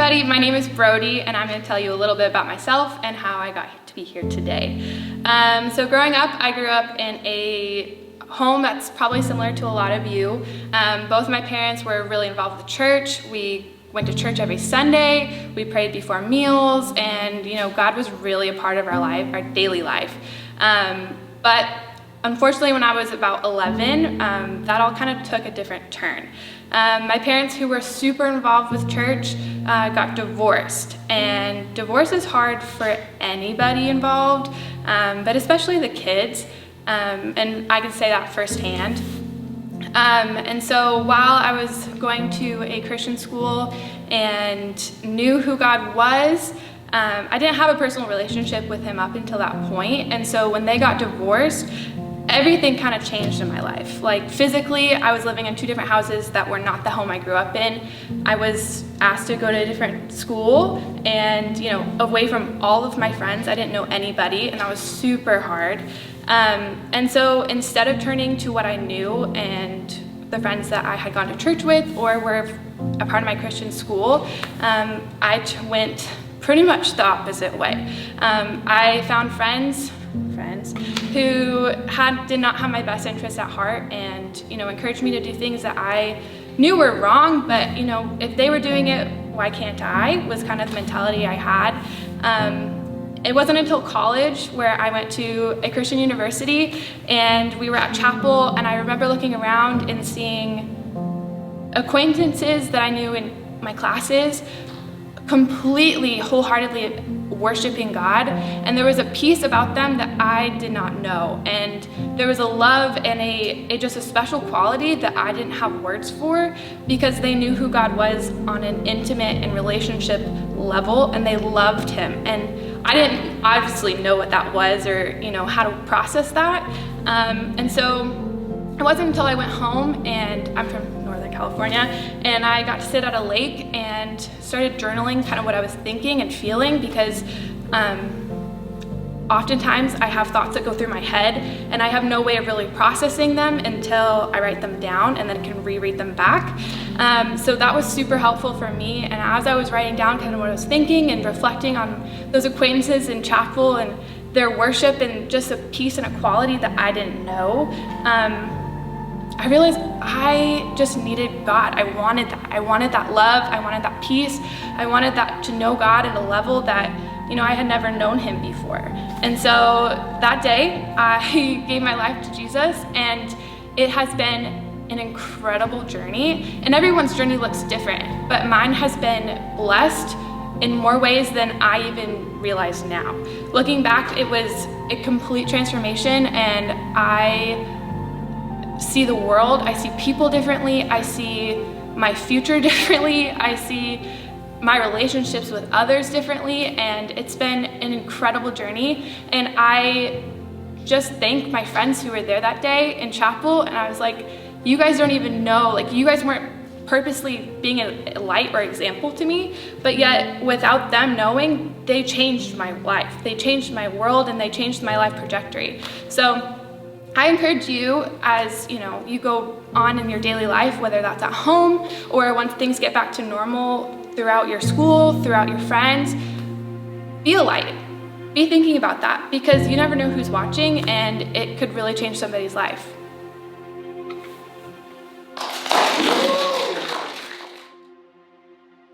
everybody, my name is Brodie, and I'm going to tell you a little bit about myself and how I got to be here today. So growing up, I grew up in a home that's probably similar to a lot of you. Both my parents were really involved with the church. We went to church every Sunday, we prayed before meals, and God was really a part of our life, our daily life. But unfortunately, when I was about 11, that all kind of took a different turn. My parents, who were super involved with church, got divorced. And divorce is hard for anybody involved, but especially the kids. And I can say that firsthand. And so while I was going to a Christian school and knew who God was, I didn't have a personal relationship with him up until that point. And so when they got divorced, everything kind of changed in my life. Like physically, I was living in two different houses that were not the home I grew up in. I was asked to go to a different school and, away from all of my friends. I didn't know anybody, and that was super hard. And so instead of turning to what I knew and the friends that I had gone to church with or were a part of my Christian school, I went pretty much the opposite way. I found friends who did not have my best interests at heart and, encouraged me to do things that I knew were wrong, but, if they were doing it, why can't I, was kind of the mentality I had. It wasn't until college where I went to a Christian university and we were at chapel, and I remember looking around and seeing acquaintances that I knew in my classes completely, wholeheartedly worshiping God, and there was a peace about them that I did not know, and there was a love and just a special quality that I didn't have words for, because they knew who God was on an intimate and relationship level, and they loved him. And I didn't obviously know what that was or how to process that, and so it wasn't until I went home, and I'm from Northern California, and I got to sit at a lake and started journaling kind of what I was thinking and feeling, because oftentimes I have thoughts that go through my head and I have no way of really processing them until I write them down and then can reread them back. So that was super helpful for me, and as I was writing down kind of what I was thinking and reflecting on those acquaintances in chapel and their worship and just a peace and a quality that I didn't know, I realized I just needed God. I wanted that. I wanted that love. I wanted that peace. I wanted that to know God at a level that, I had never known him before. And so that day, I gave my life to Jesus, and it has been an incredible journey. And everyone's journey looks different, but mine has been blessed in more ways than I even realize now. Looking back, it was a complete transformation, and I see the world, I see people differently, I see my future differently, I see my relationships with others differently, and it's been an incredible journey. And I just thank my friends who were there that day in chapel, and I was like, you guys don't even know, you guys weren't purposely being a light or example to me, but yet without them knowing, they changed my life, they changed my world, and they changed my life trajectory. So I encourage you, as you go on in your daily life, whether that's at home or once things get back to normal throughout your school, throughout your friends, be a light. Be thinking about that, because you never know who's watching, and it could really change somebody's life.